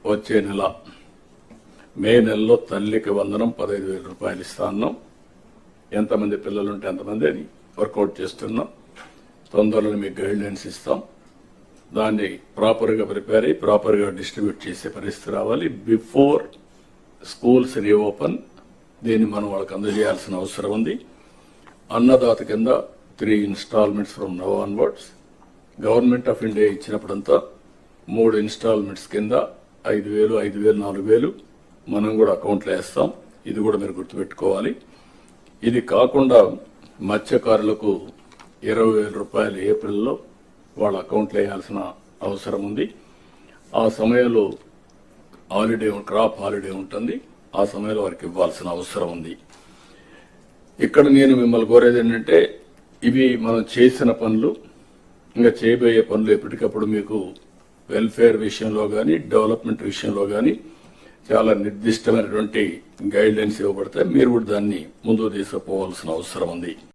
వచ్చే నెల మే నెలలో తల్లికి వందనం 15,000 రూపాయలు ఇస్తాను. ఎంతమంది పిల్లలు ఉంటే ఎంతమంది అని వర్కౌట్ చేస్తున్నాం. తొందరలో మీకు గైడ్ లైన్స్ ఇస్తాం. దాన్ని ప్రాపర్గా ప్రిపేర్ అయ్యి ప్రాపర్గా డిస్ట్రిబ్యూట్ చేసే పరిస్థితి రావాలి. బిఫోర్ స్కూల్స్ రీఓపెన్ దీన్ని మనం వాళ్ళకి అందజేయాల్సిన అవసరం ఉంది. అన్నదాత కింద 3 installments from now onwards. Government of India ఇచ్చినప్పుడంతా 3 ఇన్స్టాల్మెంట్స్ కింద 5,000, 5,000, 4,000 మనం కూడా అకౌంట్లో వేస్తాం. ఇది కూడా మీరు గుర్తుపెట్టుకోవాలి. ఇది కాకుండా మత్స్యకారులకు 20,000 రూపాయలు ఏప్రిల్లో వాళ్ళ అకౌంట్లో వేయాల్సిన అవసరం ఉంది. ఆ సమయంలో క్రాప్ హాలిడే ఉంటుంది. ఆ సమయంలో వారికి ఇవ్వాల్సిన అవసరం ఉంది. ఇక్కడ నేను మిమ్మల్ని కోరేది ఏంటంటే, ఇవి మనం చేసిన పనులు, ఇంకా చేయబోయే పనులు ఎప్పటికప్పుడు మీకు వెల్ఫేర్ విషయంలో కానీ డెవలప్మెంట్ విషయంలో కానీ చాలా నిర్దిష్టమైనటువంటి గైడ్ లైన్స్ ఇవ్వబడతాయి. మీరు కూడా దాన్ని ముందుకు తీసుకుపోవాల్సిన అవసరం ఉంది.